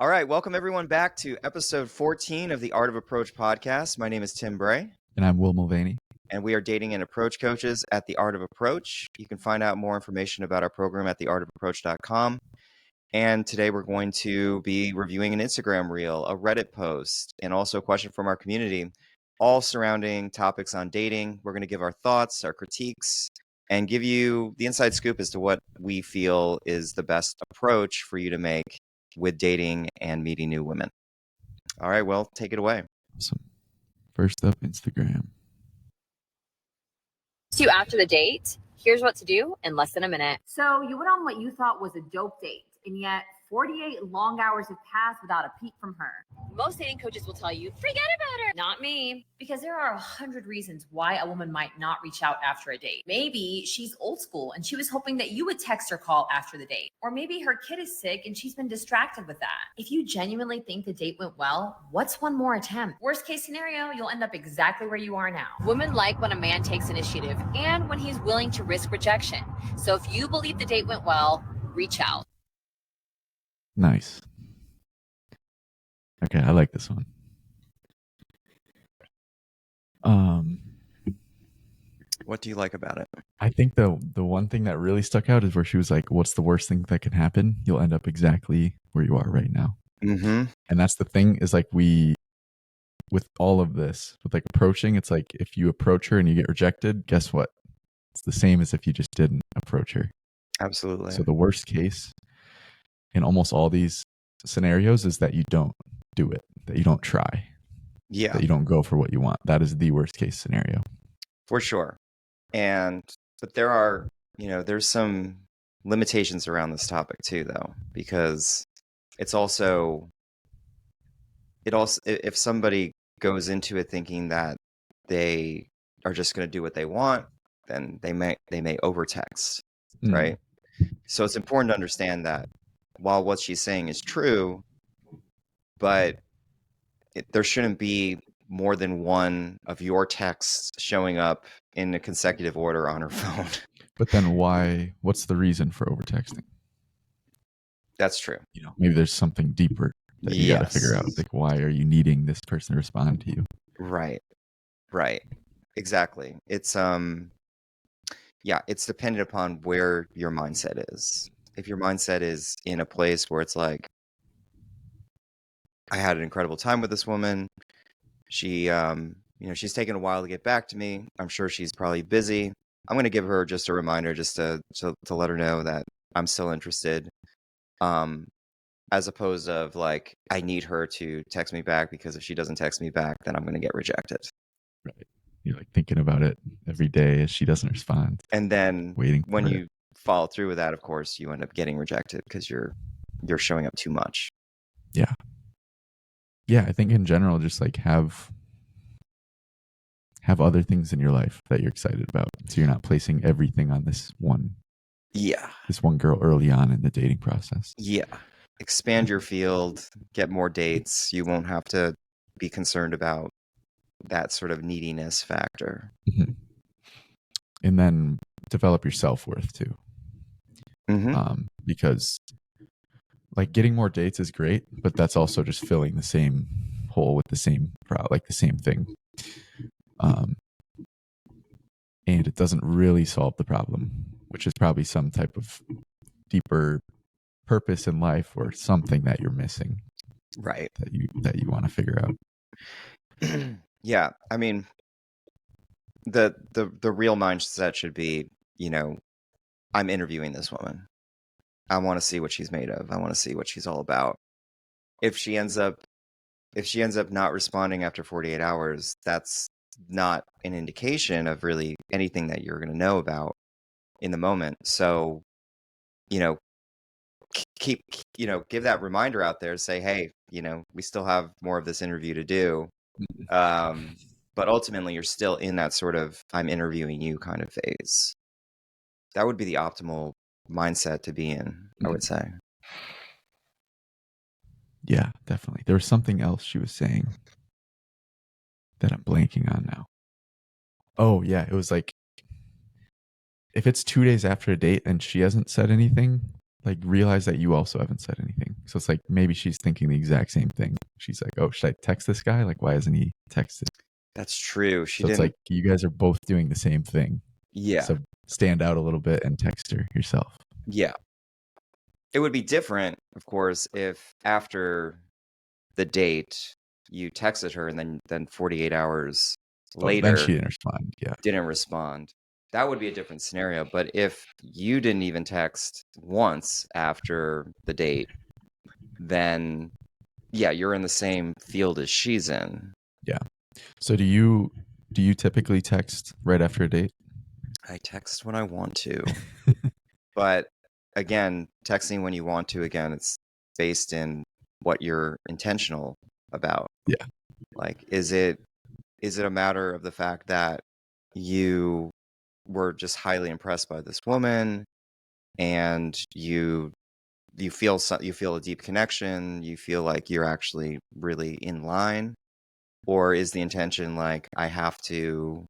All right, welcome everyone back to episode 14 of the Art of Approach podcast. My name is Tim Bray, And I'm Will Mulvaney. and we are dating and approach coaches at the Art of Approach. You can find out more information about our program at theartofapproach.com. And today we're going to be reviewing an Instagram reel, a Reddit post, and also a question from our community, all surrounding topics on dating. We're going to give our thoughts, our critiques, and give you the inside scoop as to what we feel is the best approach for you to make with dating and meeting new women. All right, well, take it away. Awesome. First up, Instagram. You after the date, here's what to do in less than a minute. So you went on what you thought was a dope date, and yet 48 long hours have passed without a peep from her. Most dating coaches will tell you, forget about her. Not me. Because there are 100 reasons why a woman might not reach out after a date. Maybe she's old school and she was hoping that you would text or call after the date. Or maybe her kid is sick and she's been distracted with that. If you genuinely think the date went well, what's one more attempt? Worst case scenario, you'll end up exactly where you are now. Women like when a man takes initiative and when he's willing to risk rejection. So if you believe the date went well, reach out. Nice. Okay, I like this one. What do you like about it? I think the one thing that really stuck out is where she was like, what's the worst thing that can happen? You'll end up exactly where you are right now. Mm-hmm. And that's the thing is like with all of this, with like approaching, it's like if you approach her and you get rejected, guess what? It's the same as if you just didn't approach her. Absolutely. So the worst case in almost all these scenarios is that you don't do it, that you don't try, that you don't go for what you want. That is the worst case scenario. For sure. But there are, there's some limitations around this topic too, though, because if somebody goes into it thinking that they are just going to do what they want, then they may overtext, right? So it's important to understand that while what she's saying is true, but there shouldn't be more than one of your texts showing up in a consecutive order on her phone. But then what's the reason for overtexting? That's true. Maybe there's something deeper that you got to figure out. Like, why are you needing this person to respond to you? Right. Exactly. It's it's dependent upon where your mindset is. If your mindset is in a place where it's like, I had an incredible time with this woman. She, she's taken a while to get back to me. I'm sure she's probably busy. I'm going to give her just a reminder just to let her know that I'm still interested. As opposed of like, I need her to text me back because if she doesn't text me back, then I'm going to get rejected. Right. You're like thinking about it every day as she doesn't respond. And then waiting when you follow through with that, of course, you end up getting rejected because you're showing up too much. Yeah. Yeah, I think in general, just like have other things in your life that you're excited about. So you're not placing everything on this one girl early on in the dating process. Yeah. Expand your field, get more dates. You won't have to be concerned about that sort of neediness factor. Mm-hmm. And then develop your self-worth too. Mm-hmm. Because like getting more dates is great, but that's also just filling the same hole with the same the same thing. And it doesn't really solve the problem, which is probably some type of deeper purpose in life or something that you're missing. Right. That you want to figure out. Yeah. I mean, the real mindset should be, I'm interviewing this woman. I want to see what she's made of. I want to see what she's all about. If she ends up not responding after 48 hours, that's not an indication of really anything that you're going to know about in the moment. So, give that reminder out there, say, hey, we still have more of this interview to do. But ultimately you're still in that sort of I'm interviewing you kind of phase. That would be the optimal mindset to be in, I would say. Yeah, definitely. There was something else she was saying that I'm blanking on now. Oh, yeah. It was like, if it's 2 days after a date and she hasn't said anything, like realize that you also haven't said anything. So it's like maybe she's thinking the exact same thing. She's like, oh, should I text this guy? Like, why hasn't he texted? That's true. So it's like you guys are both doing the same thing. Yeah. So stand out a little bit and text her yourself. Yeah. It would be different, of course, if after the date you texted her and then 48 hours later then she didn't respond. Yeah. Didn't respond. That would be a different scenario. But if you didn't even text once after the date, then yeah, you're in the same field as she's in. Yeah. So do you typically text right after a date? I text when I want to. But again, texting when you want to, again, it's based in what you're intentional about. Yeah. Like, is it a matter of the fact that you were just highly impressed by this woman and you feel a deep connection, you feel like you're actually really in line, or is the intention like I have to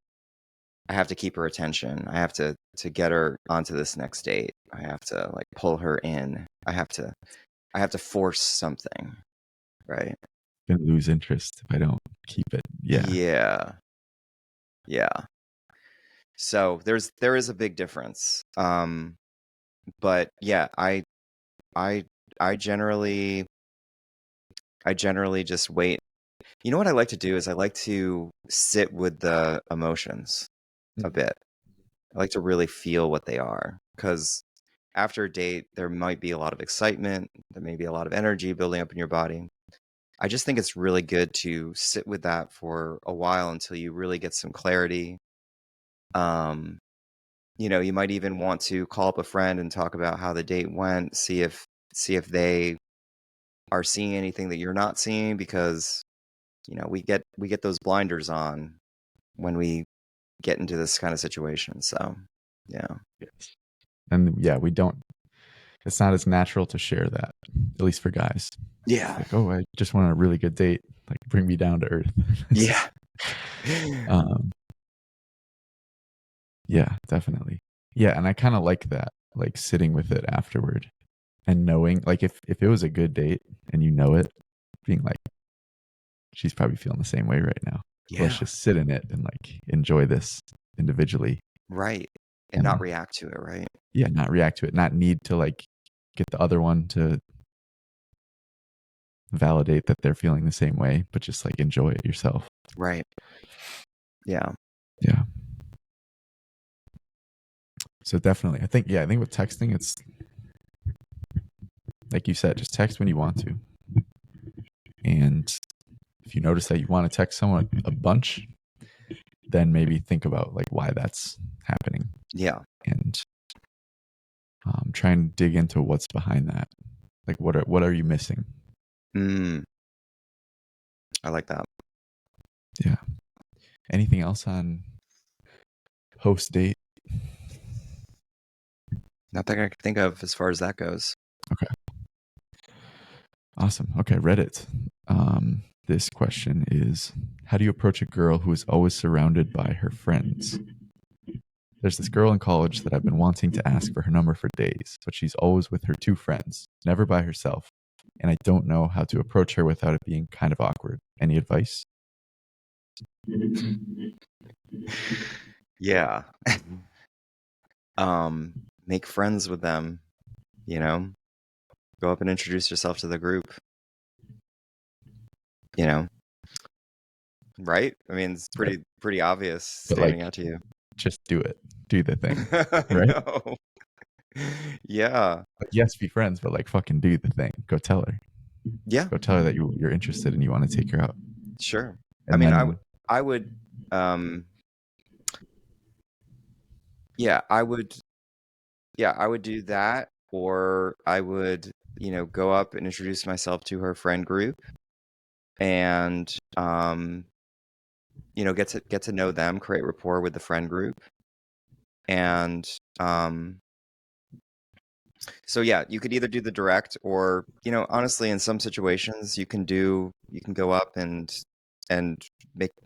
keep her attention, I have to get her onto this next date, I have to like pull her in, I have to force something, right? I'm gonna lose interest if I don't keep it. Yeah. So there is a big difference. But yeah, I generally just wait. You know what I like to do is I like to sit with the emotions a bit. I like to really feel what they are, because after a date there might be a lot of excitement, there may be a lot of energy building up in your body. I just think it's really good to sit with that for a while until you really get some clarity. You might even want to call up a friend and talk about how the date went, see if they are seeing anything that you're not seeing, because we get those blinders on when we get into this kind of situation. So yeah. Yes. And yeah, we don't, it's not as natural to share that, at least for guys. Yeah. Like, oh, I just went on a really good date, like bring me down to earth. Yeah. Yeah, definitely. Yeah, and I kind of like that, like sitting with it afterward and knowing, like if it was a good date and you know it, being like, she's probably feeling the same way right now. Yeah. Let's just sit in it and like enjoy this individually. Right. And not react to it, right? Yeah, not react to it, not need to like get the other one to validate that they're feeling the same way, but just like enjoy it yourself. Right. Yeah. Yeah. So definitely, I think with texting, it's like you said, just text when you want to. And if you notice that you want to text someone a bunch, then maybe think about like why that's happening. Yeah. And try and dig into what's behind that. Like what are you missing? I like that. Yeah. Anything else on post date? Nothing I can think of as far as that goes. Okay. Awesome. Okay, Reddit. This question is, how do you approach a girl who is always surrounded by her friends? There's this girl in college that I've been wanting to ask for her number for days, but she's always with her two friends, never by herself, and I don't know how to approach her without it being kind of awkward. Any advice? Yeah. Make friends with them, go up and introduce yourself to the group, right? I mean, it's pretty obvious standing out to you. Just do it. Do the thing, right? Yeah. Like, yes, be friends, but like fucking do the thing. Go tell her. Yeah. Go tell her that you're interested and you want to take her out. Sure. And I mean, I would I would do that, or I would, go up and introduce myself to her friend group and get to know them, create rapport with the friend group. And so yeah, you could either do the direct, or honestly in some situations you can go up and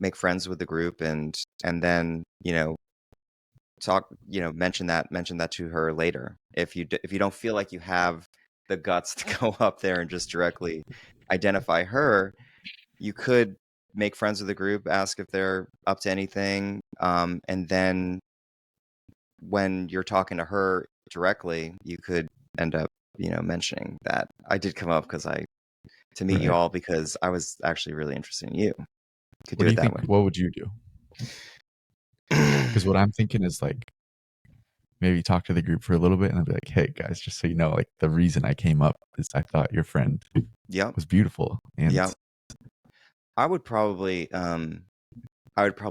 make friends with the group and then mention that to her later. If you don't feel like you have the guts to go up there and just directly identify her, you could make friends with the group, ask if they're up to anything, and then when you're talking to her directly, you could end up, mentioning that I did come up to meet you Right. all because I was actually really interested in you. Could What do do it you that think? way. What would you do? Because what I'm thinking is like maybe talk to the group for a little bit and I'd be like, hey guys, just so you know, like the reason I came up is I thought your friend Yep. was beautiful. And Yep. I would probably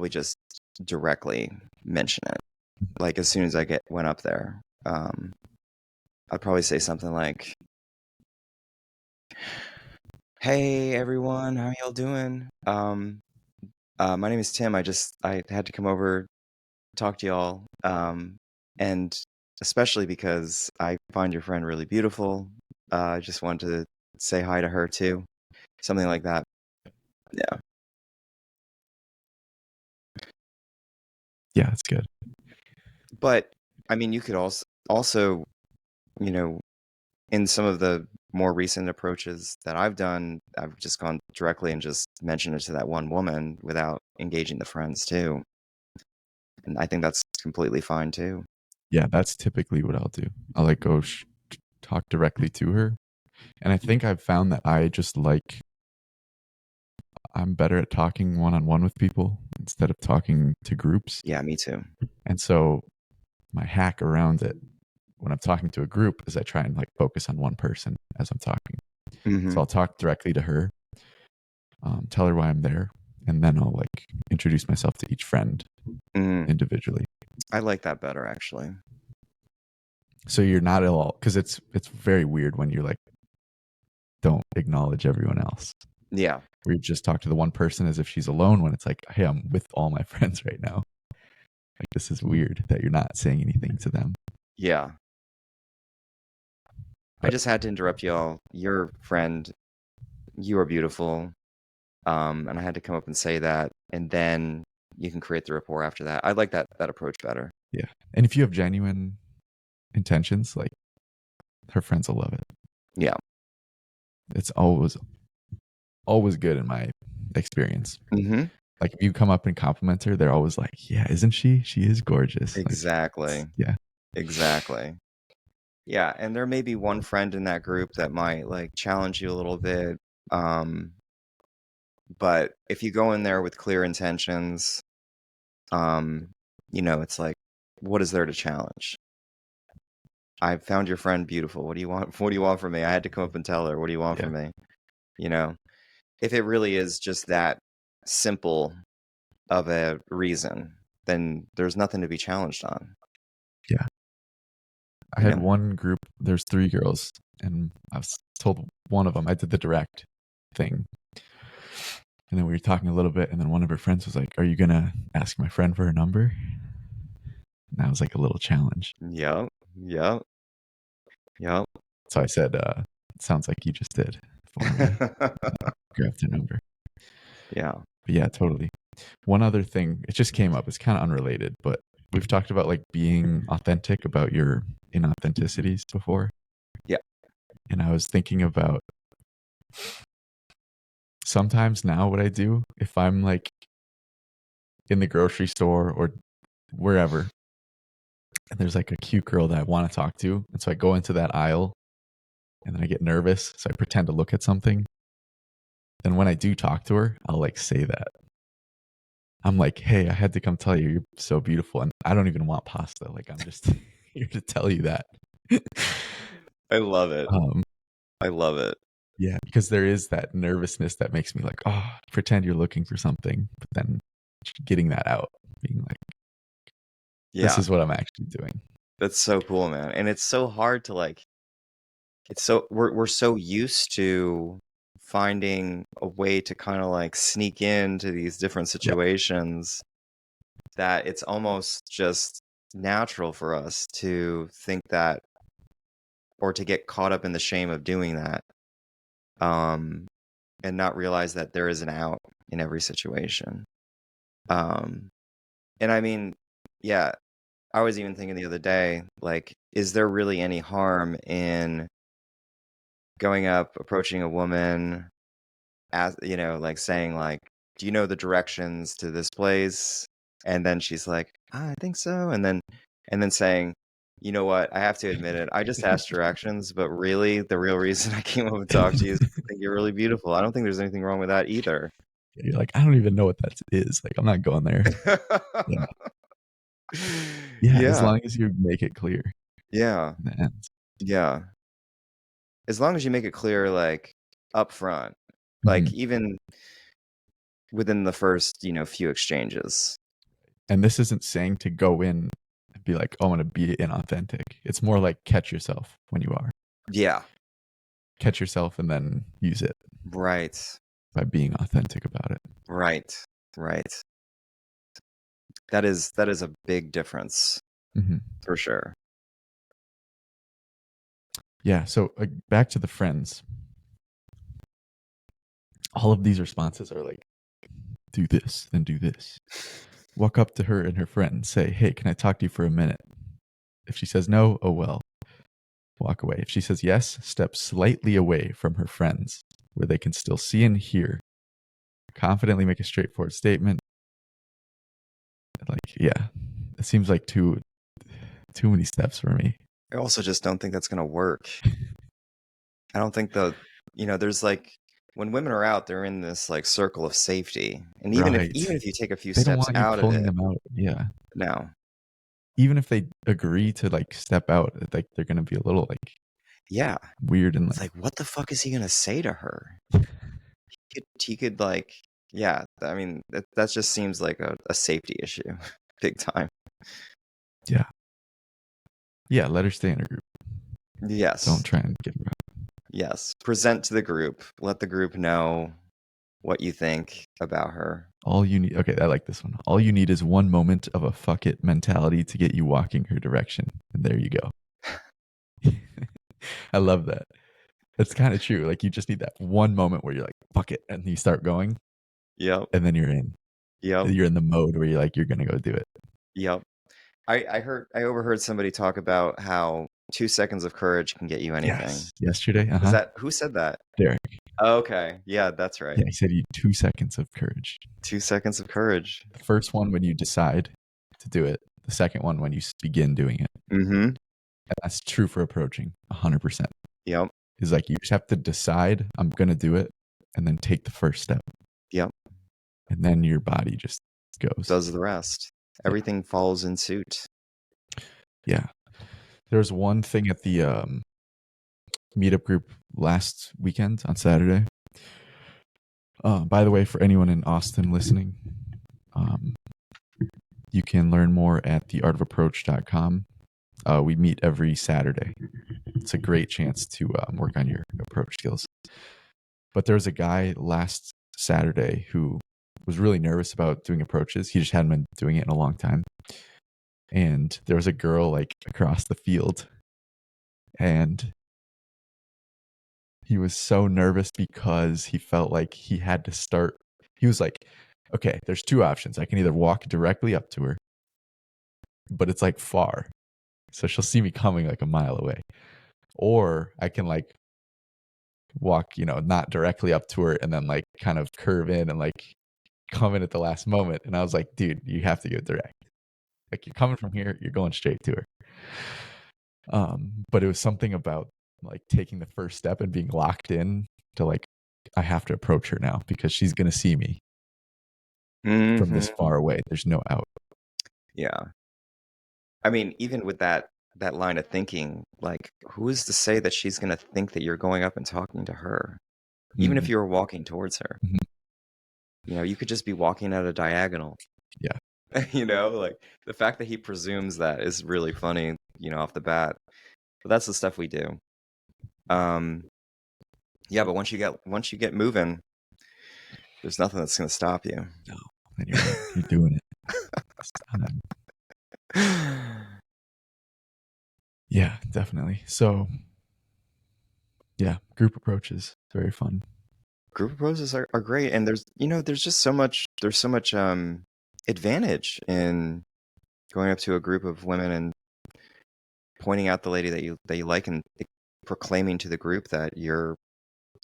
just directly mention it. Like as soon as I went up there, I'd probably say something like, "Hey everyone, how y'all doing? My name is Tim. I had to come over talk to y'all, and especially because I find your friend really beautiful. I just wanted to say hi to her too, something like that." Yeah. yeah, it's good. But I mean, you could also, in some of the more recent approaches that I've done, I've just gone directly and just mentioned it to that one woman without engaging the friends too. And I think that's completely fine too. Yeah, that's typically what I'll do. I'll like go talk directly to her. And I think I've found that I'm better at talking one-on-one with people instead of talking to groups. Yeah, me too. And so my hack around it when I'm talking to a group is I try and like focus on one person as I'm talking. Mm-hmm. So I'll talk directly to her, tell her why I'm there, and then I'll like introduce myself to each friend individually. I like that better actually. So you're not at all, because it's very weird when you're like don't acknowledge everyone else. Yeah. Where you just talk to the one person as if she's alone when it's like, hey, I'm with all my friends right now. Like this is weird that you're not saying anything to them. Yeah. I just had to interrupt y'all. Your friend, you are beautiful. And I had to come up and say that, and then you can create the rapport after that. I like that approach better. Yeah. And if you have genuine intentions, like her friends will love it. Yeah. It's always good in my experience. Mm-hmm. Like if you come up and compliment her, they're always like, yeah, isn't she? She is gorgeous. Exactly. Like, yeah. Exactly. Yeah. And there may be one friend in that group that might like challenge you a little bit. But if you go in there with clear intentions, it's like, what is there to challenge? I found your friend beautiful. What do you want? What do you want from me? I had to come up and tell her, what do you want from me? If it really is just that simple of a reason, then there's nothing to be challenged on. Yeah. I had one group, there's 3 girls, and I was told one of them, I did the direct thing. And then we were talking a little bit, and then one of her friends was like, are you going to ask my friend for her number? And that was like a little challenge. Yep. So I said, sounds like you just did for me. Grabbed her number. Yeah. But yeah, totally. One other thing, it just came up. It's kind of unrelated, but we've talked about like being authentic about your inauthenticities before. Yeah. And I was thinking about sometimes now what I do if I'm like in the grocery store or wherever, and there's like a cute girl that I want to talk to. And so I go into that aisle and then I get nervous. So I pretend to look at something. And when I do talk to her, I'll like say that. I'm like, hey, I had to come tell you you're so beautiful. And I don't even want pasta. Like, I'm just here to tell you that. I love it. I love it. Yeah, because there is that nervousness that makes me like, oh, pretend you're looking for something. But then getting that out, being like, this is what I'm actually doing. That's so cool, man. And it's so hard to like, we're so used to finding a way to kind of like sneak into these different situations that it's almost just natural for us to think that, or to get caught up in the shame of doing that, and not realize that there is an out in every situation. And I mean, yeah, I was even thinking the other day, like, is there really any harm in going up, approaching a woman, as like saying like, "Do you know the directions to this place?" And then she's like, I think so. And then saying, "You know what? I have to admit it. I just asked directions, but really, the real reason I came up and talked to you is I think you're really beautiful. I don't think there's anything wrong with that either." You're like, I don't even know what that is. Like, I'm not going there. Yeah. Yeah, as Yeah. long as you make it clear. Yeah. in the end. Yeah. As long as you make it clear, like, up front, like, Mhm. even within the first, few exchanges. And this isn't saying to go in and be like, oh, I'm going to be inauthentic. It's more like catch yourself when you are. Yeah. Catch yourself and then use it Right. by being authentic about it. Right. Right. That is a big difference Mhm. for sure. Yeah. So back to the friends. All of these responses are like, do this, then do this. Walk up to her and her friend, say, hey, can I talk to you for a minute? If she says no, oh well. Walk away. If she says yes, step slightly away from her friends where they can still see and hear. Confidently make a straightforward statement. Like, yeah, it seems like too many steps for me. I also just don't think that's going to work. I don't think there's like, when women are out, they're in this like circle of safety. And even Right. if you take a few They don't steps want you out of pulling it, them out. Yeah. no. Even if they agree to like step out, like they're gonna be a little like Yeah. weird and It's like, like, what the fuck is he going to say to her? He could like, yeah, I mean, that just seems like a safety issue, big time. yeah, let her stay in her group. Yes. Don't try and get her out. Yes. Present to the group. Let the group know what you think about her. All you need, okay, I like this one. All you need is one moment of a fuck it mentality to get you walking her direction. And there you go. I love that. It's kind of true. Like you just need that one moment where you're like, fuck it. And you start going. Yep. And then you're in. Yep. You're in the mode where you're like, you're going to go do it. Yep. I overheard somebody talk about how 2 seconds of courage can get you anything. Yes. Yesterday. Is that, who said that? Derek. Okay. Yeah, that's right. Yeah, he said you 2 seconds of courage. 2 seconds of courage. The first one when you decide to do it. The second one when you begin doing it. Mm-hmm. And that's true for approaching 100%. Yep. Is like you just have to decide I'm going to do it and then take the first step. Yep. And then your body just goes. Does the rest. Everything falls in suit. Yeah. There's one thing at the meetup group last weekend on Saturday. By the way, for anyone in Austin listening, you can learn more at theartofapproach.com. We meet every Saturday. It's a great chance to work on your approach skills. But there was a guy last Saturday who was really nervous about doing approaches. He just hadn't been doing it in a long time. And there was a girl like across the field. And he was so nervous because he felt like he had to start. He was like, okay, there's two options. I can either walk directly up to her, but it's like far. So she'll see me coming like a mile away. Or I can like walk, not directly up to her and then like kind of curve in and like come in at the last moment. And I was like, dude, you have to go direct. Like you're coming from here, you're going straight to her. But it was something about like taking the first step and being locked in to like, I have to approach her now because she's going to see me from this far away. There's no out. Yeah. I mean, even with that line of thinking, like, who is to say that she's going to think that you're going up and talking to her? Even if you were walking towards her. You could just be walking at a diagonal. Yeah. Like the fact that he presumes that is really funny, off the bat. But that's the stuff we do. Yeah, but once you get moving, there's nothing that's going to stop you. No, and you're doing it. Yeah, definitely. So, yeah, group approaches, very fun. Group approaches are great, and there's just so much advantage in going up to a group of women and pointing out the lady that you like and proclaiming to the group that you're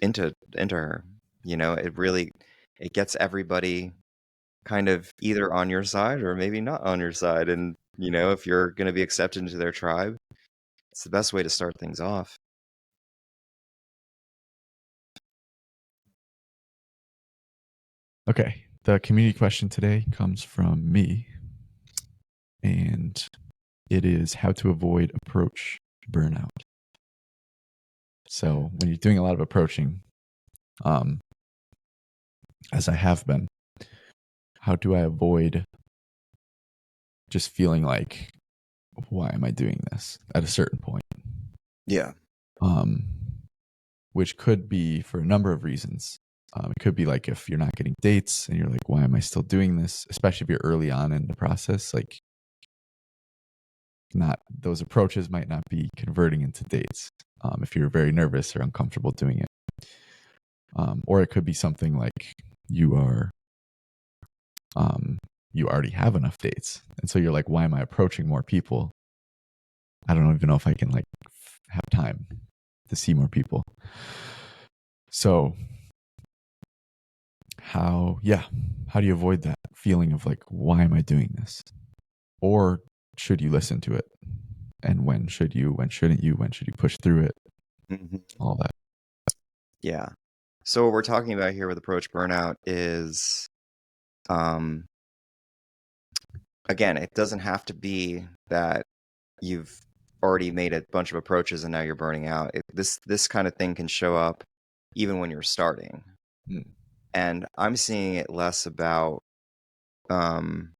into her. It gets everybody kind of either on your side or maybe not on your side. And if you're going to be accepted into their tribe, it's the best way to start things off. Okay. The community question today comes from me, and it is how to avoid approach burnout. So when you're doing a lot of approaching, as I have been, how do I avoid just feeling like, why am I doing this at a certain point? Yeah. Which could be for a number of reasons. It could be like if you're not getting dates and you're like, why am I still doing this? Especially if you're early on in the process, like those approaches might not be converting into dates if you're very nervous or uncomfortable doing it. Or it could be something like you already have enough dates. And so you're like, why am I approaching more people? I don't even know if I can like have time to see more people. So how do you avoid that feeling of like, why am I doing this? Or should you listen to it? And when should you, when shouldn't you, when should you push through it? Mm-hmm. All that. Yeah. So what we're talking about here with approach burnout is, again, it doesn't have to be that you've already made a bunch of approaches and now you're burning out. This kind of thing can show up even when you're starting. And I'm seeing it less about the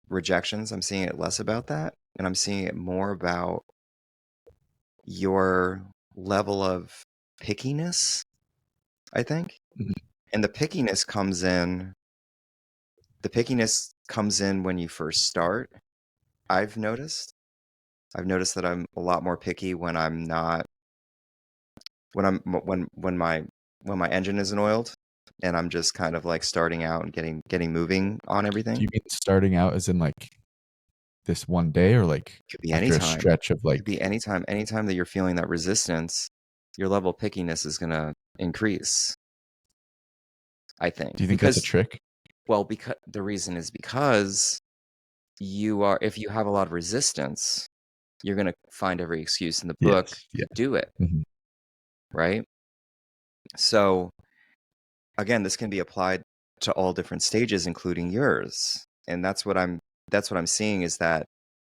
rejections. I'm seeing it less about that, and I'm seeing it more about your level of pickiness, I think. Mm-hmm. And the pickiness comes in when you first start. I've noticed that I'm a lot more picky when I'm not when my engine isn't oiled and I'm just kind of like starting out and getting moving on everything. Do you mean starting out as in like this one day, or like could be after anytime. a stretch of like, could be anytime that you're feeling that resistance, your level of pickiness is going to increase, I think. do you think that's a trick? Well, because the reason is because if you have a lot of resistance, you're going to find every excuse in the book to do it. Mm-hmm. Right? So again, this can be applied to all different stages, including yours. And that's what I'm seeing is that,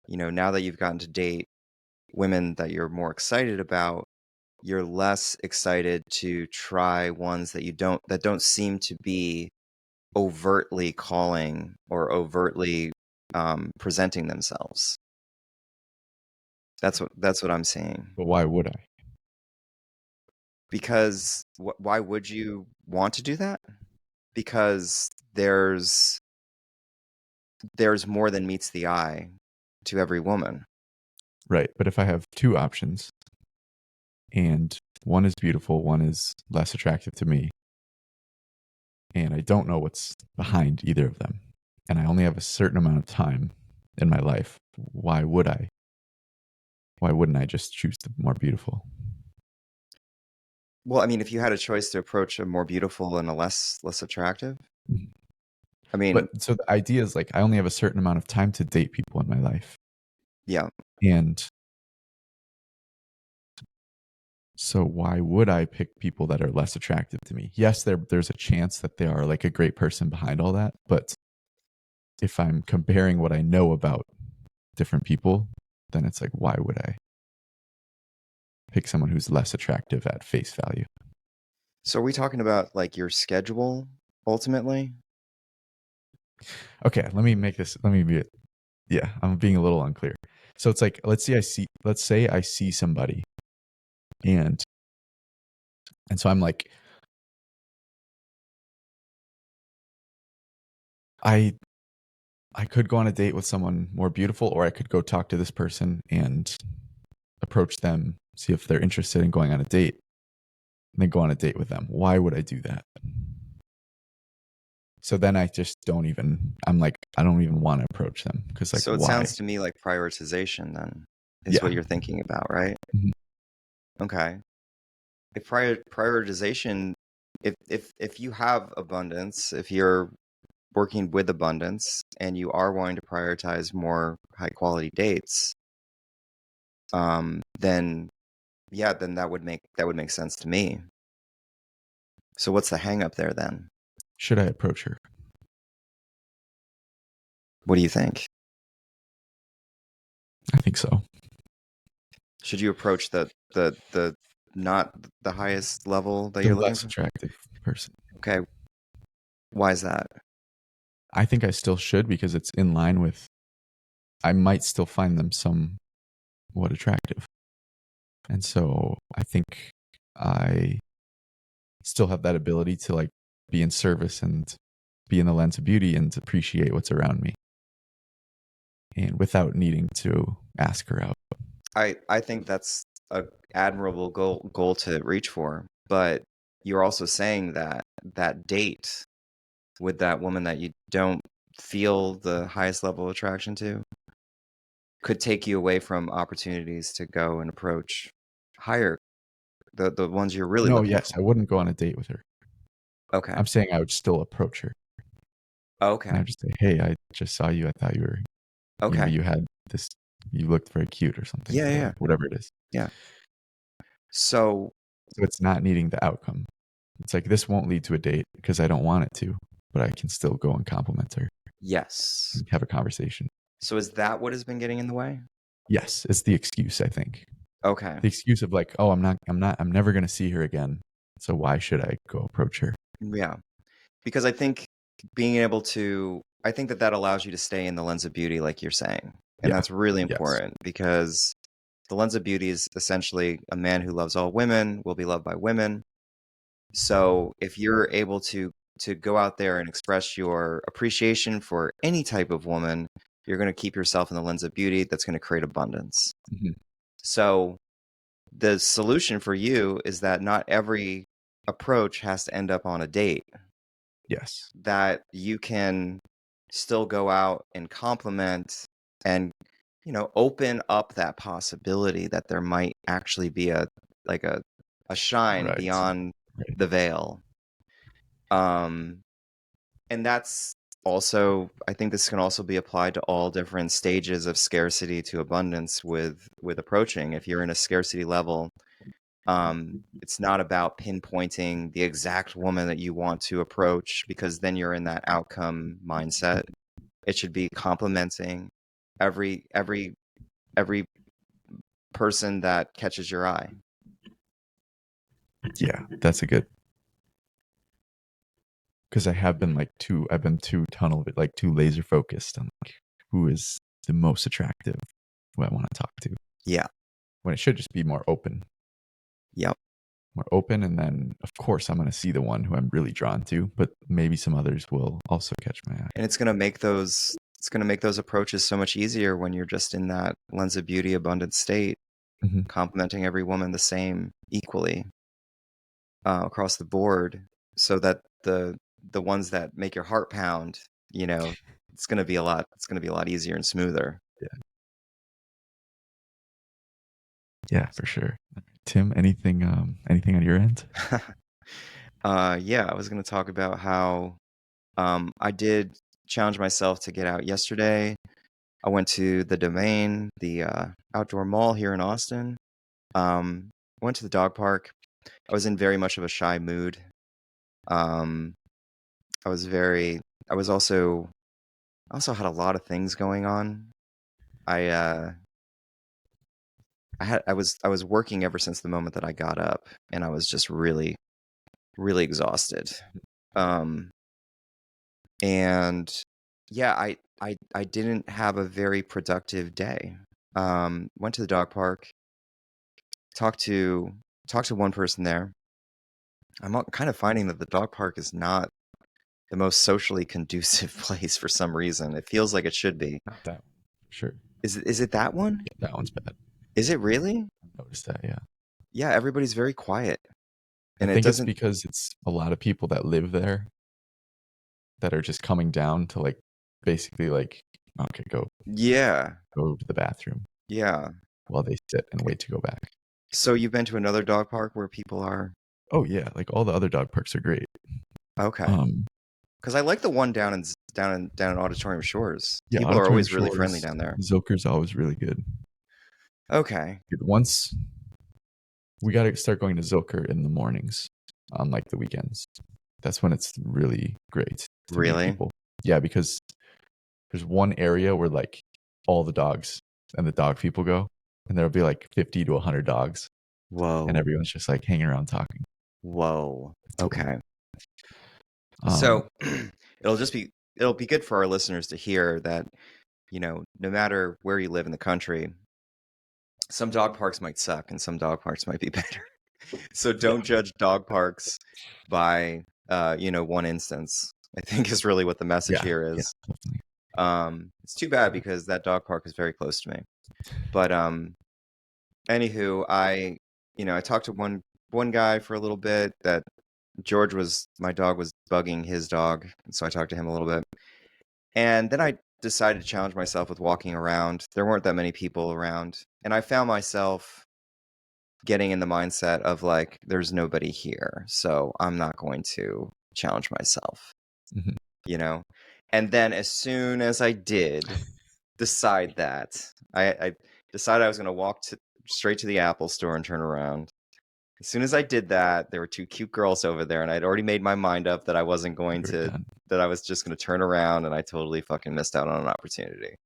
now that you've gotten to date women that you're more excited about, you're less excited to try ones that don't seem to be overtly calling or overtly presenting themselves. That's what I'm seeing. But why would I? Because why would you want to do that? Because there's more than meets the eye to every woman. Right. But if I have two options and one is beautiful, one is less attractive to me, and I don't know what's behind either of them, and I only have a certain amount of time in my life, why wouldn't I just choose the more beautiful? Well, I mean, if you had a choice to approach a more beautiful and a less attractive, I mean, but so the idea is like, I only have a certain amount of time to date people in my life. Yeah. And so why would I pick people that are less attractive to me? Yes, there's a chance that they are like a great person behind all that. But if I'm comparing what I know about different people, then it's like, why would I pick someone who's less attractive at face value? So are we talking about like your schedule ultimately? Okay, I'm being a little unclear. So it's like, let's say I see somebody and so I'm like, I could go on a date with someone more beautiful, or I could go talk to this person and approach them, see if they're interested in going on a date, and then go on a date with them. Why would I do that? So then I just don't even, I'm like, I don't even want to approach them because, like, So it why? sounds to me like prioritization then is Yeah. what you're thinking about, right? Mhm. Okay. If prioritization, if you have abundance, if you're working with abundance and you are wanting to prioritize more high quality dates, then yeah, then that would make sense to me. So what's the hang up there then? Should I approach her? What do you think? I think so. Should you approach the not the highest level that The you're looking less for? attractive person. Okay. Why is that? I think I still should because it's in line with, I might still find them somewhat attractive. And so I think I still have that ability to, like, be in service and be in the lens of beauty and appreciate what's around me, and without needing to ask her out. I think that's a admirable goal to reach for, but you're also saying that that date with that woman that you don't feel the highest level of attraction to could take you away from opportunities to go and approach higher the ones you're really No, looking yes, for. I wouldn't go on a date with her. Okay. I'm saying I would still approach her. And I Okay. would just say, hey, I just saw you. I thought you were, Okay. you had this, you looked very cute or something. Yeah, yeah. Whatever it is. Yeah. So So it's not needing the outcome. It's like, this won't lead to a date because I don't want it to, but I can still go and compliment her, yes. have a conversation. So is that what has been getting in the way? Yes, it's the excuse, I think. Okay. The excuse of, like, oh, I'm never going to see her again. So why should I go approach her? Yeah. Because I think I think that allows you to stay in the lens of beauty, like you're saying. And Yeah. that's really Yes. important because the lens of beauty is essentially a man who loves all women will be loved by women. So if you're able to go out there and express your appreciation for any type of woman, you're going to keep yourself in the lens of beauty. That's going to create abundance. Mhm. So the solution for you is that not every approach has to end up on a date. Yes. That you can still go out and compliment and, open up that possibility that there might actually be a shine Right. beyond Right. the veil. And that's also, I think this can also be applied to all different stages of scarcity to abundance with approaching. If you're in a scarcity level, it's not about pinpointing the exact woman that you want to approach because then you're in that outcome mindset. It should be complimenting every person that catches your eye. Yeah, that's a good, because I've been too tunnel, like too laser focused on, like, who is the most attractive, who I want to talk to. Yeah. When it should just be more open. Yep. More open, and then of course I'm going to see the one who I'm really drawn to, but maybe some others will also catch my eye. And it's going to make those approaches so much easier when you're just in that lens of beauty abundant state, Mhm. complimenting every woman the same equally across the board, so that the ones that make your heart pound, it's going to be a lot easier and smoother. Yeah, for sure. Tim, anything on your end? Yeah, I was going to talk about how I did challenge myself to get out yesterday. I went to the Domain, the outdoor mall here in Austin. Went to the dog park. I was in very much of a shy mood. I also had a lot of things going on. I was working ever since the moment that I got up, and I was just really, really exhausted. And yeah, I didn't have a very productive day. Went to the dog park, talked to one person there. I'm kind of finding that the dog park is not the most socially conducive place for some reason. It feels like it should be. Not that one. Sure. Is it that one? Yeah, that one's bad. Is it really? I noticed that, yeah. Yeah, everybody's very quiet. And I it think it's doesn't because it's a lot of people that live there that are just coming down to like basically like, okay, go Yeah. to the bathroom Yeah. while they sit and wait to go back. So you've been to another dog park where people are? Oh yeah, like all the other dog parks are great. Okay. Um, Because I like the one down in Auditorium Shores. yeah, People are Auditorium always really friendly Shores, down there. Zilker's always really good. Okay. Dude, once we got to start going to Zilker in the mornings on like the weekends. That's when it's really great to meet Really? people. Yeah, because there's one area where like all the dogs and the dog people go, and there'll be like 50 to 100 dogs, Whoa. and everyone's just like hanging around talking. Whoa. Cool. Okay. So it'll be good for our listeners to hear that, you know, no matter where you live in the country, some dog parks might suck and some dog parks might be better. So don't judge dog parks by one instance, I think is really what the message here is. Definitely. It's too bad because that dog park is very close to me. But anywho, I talked to one guy for a little bit. That my dog was bugging his dog, so I talked to him a little bit. And then I decided to challenge myself with walking around. There weren't that many people around, and I found myself getting in the mindset of like, there's nobody here, so I'm not going to challenge myself. Mhm. You know? And then as soon as I did decide that, I decided I was going to walk straight to the Apple store and turn around. As soon as I did that, there were two cute girls over there, and I'd already made my mind up that I wasn't going that I was just going to turn around, and I totally fucking missed out on an opportunity.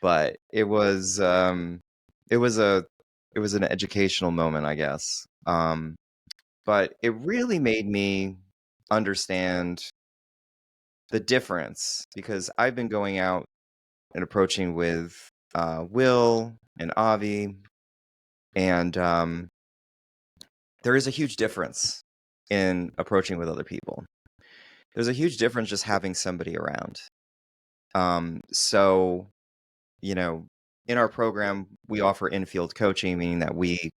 But it was an educational moment, I guess. But it really made me understand the difference, because I've been going out and approaching with Will and Avi, and there is a huge difference in approaching with other people. There's a huge difference just having somebody around. So, in our program, we offer in-field coaching, meaning that we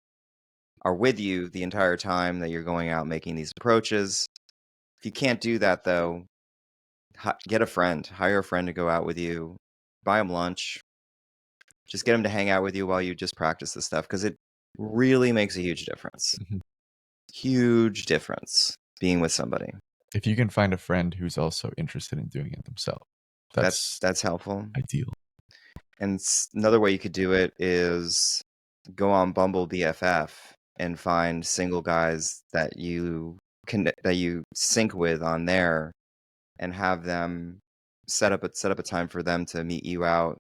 are with you the entire time that you're going out making these approaches. If you can't do that, though, get a friend, hire a friend to go out with you, buy them lunch, just get them to hang out with you while you just practice this stuff, because it really makes a huge difference. Mhm. Huge difference being with somebody. If you can find a friend who's also interested in doing it themselves, that's helpful. Ideal. And another way you could do it is go on Bumble BFF and find single guys that you sync with on there, and have them set up a time for them to meet you out,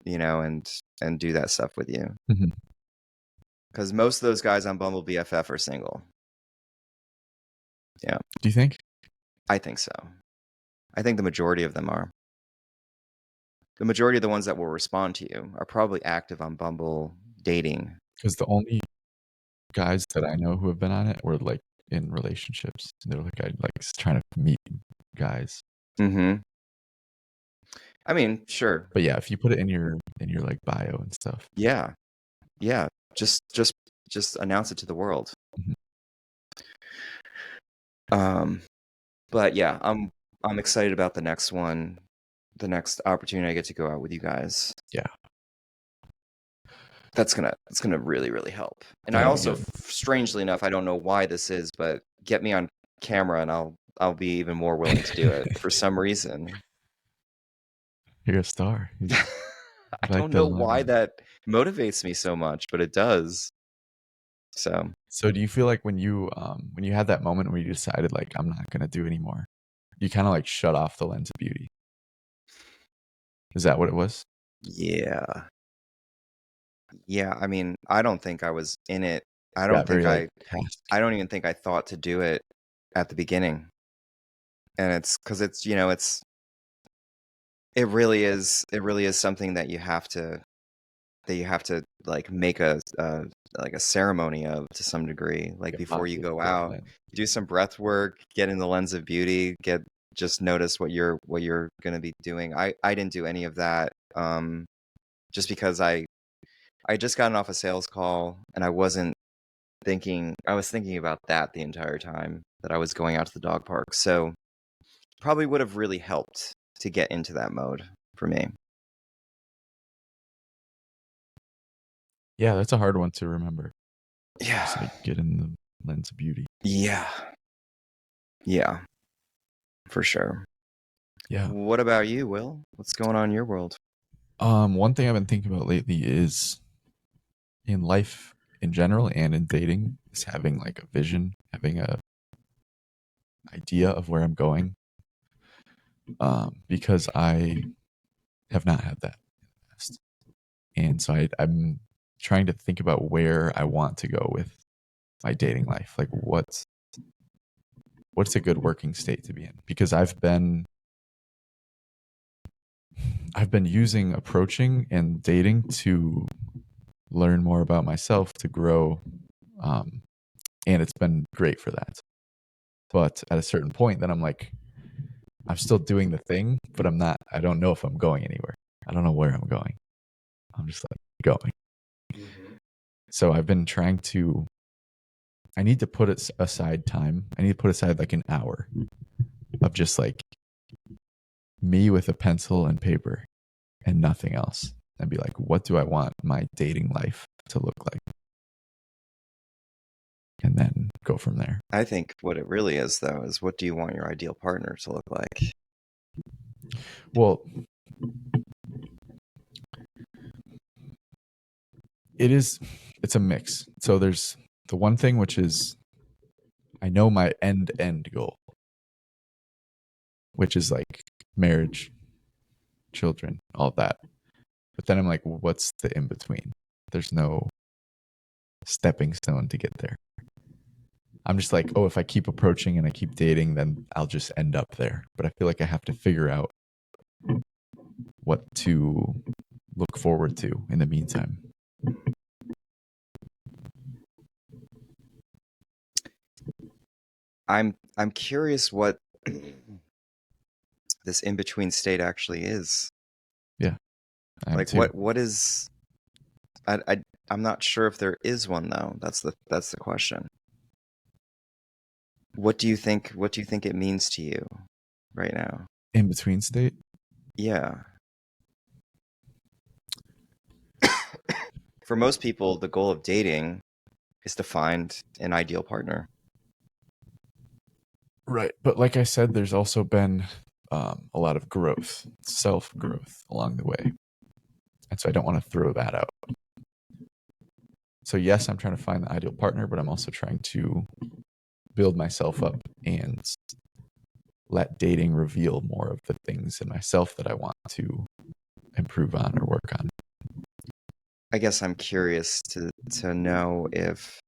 and do that stuff with you. Mhm. Because most of those guys on Bumble BFF are single. Yeah. Do you think? I think so. I think the majority of them are. The majority of the ones that will respond to you are probably active on Bumble dating. Because the only guys that I know who have been on it were like in relationships. They're like, I like trying to meet guys. Mm-hmm. I mean, sure. But yeah, if you put it in your like bio and stuff. Yeah. Just announce it to the world. Mhm. But yeah, I'm excited about the next one, the next opportunity I get to go out with you guys. Yeah. That's gonna really, really help. And I also, strangely enough, I don't know why this is, but get me on camera and I'll be even more willing to do it for some reason. You're a star. I don't know why that motivates me so much, but it does. So do you feel like when you had that moment where you decided like, I'm not gonna do anymore, you kind of like shut off the lens of beauty? Is that what it was? Yeah. I mean, I don't think I was in it. I don't even think I thought to do it at the beginning. And it's because it really is something that you have to like make a ceremony of, to some degree, like before you go out, do some breath work, get in the lens of beauty, just notice what you're going to be doing. I didn't do any of that, just because I just gotten off a sales call, and I was thinking about that the entire time that I was going out to the dog park. So probably would have really helped to get into that mode for me. Yeah, that's a hard one to remember. Yeah. Just like get in the lens of beauty. Yeah. Yeah. For sure. Yeah. What about you, Will? What's going on in your world? One thing I've been thinking about lately is in life in general and in dating is having like a vision, having a idea of where I'm going. Because I have not had that in the past. And so I'm trying to think about where I want to go with my dating life. Like what's a good working state to be in? Because I've been using approaching and dating to learn more about myself, to grow. And it's been great for that. But at a certain point, then I'm like, I'm still doing the thing, but I don't know if I'm going anywhere. I don't know where I'm going. I'm just like going. Mm-hmm. So I've been trying to, I need to put aside time. I need to put aside like an hour of just like me with a pencil and paper and nothing else. And be like, what do I want my dating life to look like? And then go from there. I think what it really is, though, is what do you want your ideal partner to look like? Well, it's a mix. So there's the one thing, which is I know my end goal, which is like marriage, children, all that. But then I'm like, well, what's the in between? There's no stepping stone to get there. I'm just like, oh, if I keep approaching and I keep dating, then I'll just end up there. But I feel like I have to figure out what to look forward to in the meantime. I'm curious what this in-between state actually is. Yeah. Like what is I'm not sure if there is one, though. That's the question. What do you think it means to you right now? In between state? Yeah. For most people, the goal of dating is to find an ideal partner. Right. But like I said, there's also been a lot of growth, self-growth along the way. And so I don't want to throw that out. So yes, I'm trying to find the ideal partner, but I'm also trying to build myself up and let dating reveal more of the things in myself that I want to improve on or work on. I guess I'm curious to know if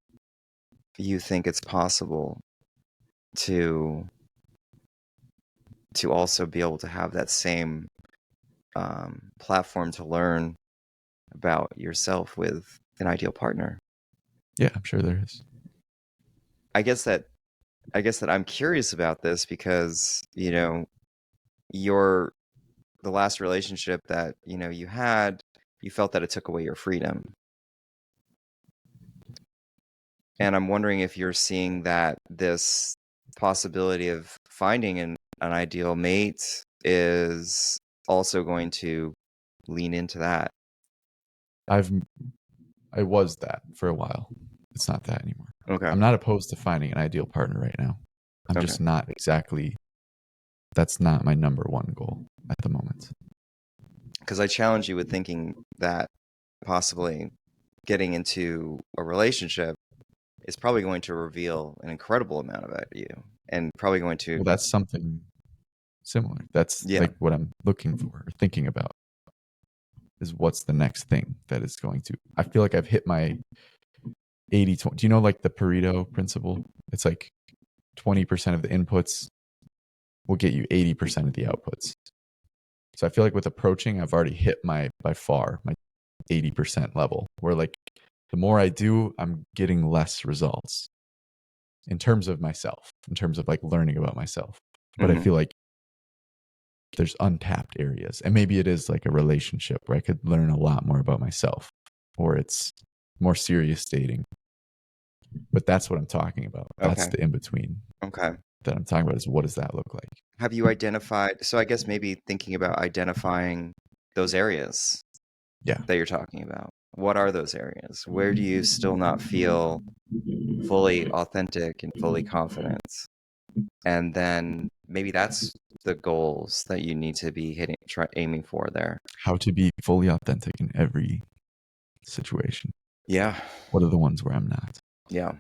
you think it's possible to also be able to have that same platform to learn about yourself with an ideal partner. Yeah, I'm sure there is. I guess that I'm curious about this because, the last relationship that, you had, you felt that it took away your freedom. And I'm wondering if you're seeing that this possibility of finding an ideal mate is also going to lean into that. I was that for a while. It's not that anymore. Okay. I'm not opposed to finding an ideal partner right now. I'm just not exactly, that's not my number one goal at the moment. Because I challenge you with thinking that possibly getting into a relationship is probably going to reveal an incredible amount about you, and probably going to... Well, that's something similar. That's like what I'm looking for or thinking about, is what's the next thing that is going to... I feel like I've hit my 80-20. Do you know like the Pareto principle? It's like 20% of the inputs will get you 80% of the outputs. So I feel like with approaching, I've already hit by far my 80% level, where like the more I do, I'm getting less results in terms of myself, in terms of like learning about myself. But I feel like there's untapped areas, and maybe it is like a relationship where I could learn a lot more about myself, or it's more serious dating. But that's what I'm talking about. That's the in between. Okay. that I'm talking about is what does that look like? Have you identified? So I guess maybe thinking about identifying those areas Yeah. that you're talking about. What are those areas? Where do you still not feel fully authentic and fully confident? And then maybe that's the goals that you need to be aiming for there. How to be fully authentic in every situation. Yeah. What are the ones where I'm not? Yeah.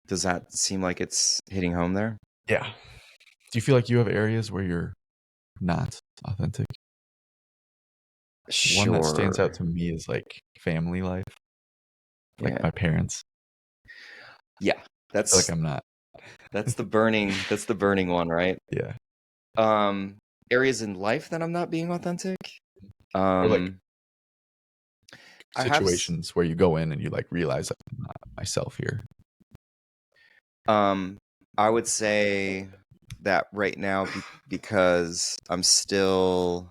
Does that seem like it's hitting home there? Yeah. Do you feel like you have areas where you're not authentic? Sure. One that stands out to me is like family life, like my parents. Yeah. I feel like I'm not. That's the burning one, right? Yeah. Areas in life that I'm not being authentic. Or like I situations where you go in and you like realize I'm not myself here. I would say that right now because I'm still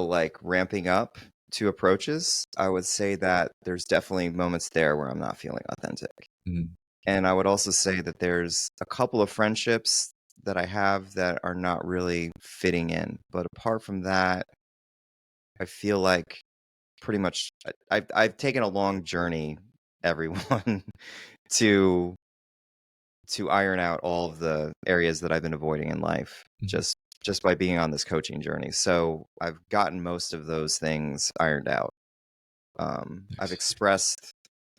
like ramping up to approaches. I would say that there's definitely moments there where I'm not feeling authentic. Mm-hmm. And I would also say that there's a couple of friendships that I have that are not really fitting in. But apart from that, I feel like pretty much I've taken a long journey, everyone, to iron out all of the areas that I've been avoiding in life, just by being on this coaching journey. So I've gotten most of those things ironed out. I've expressed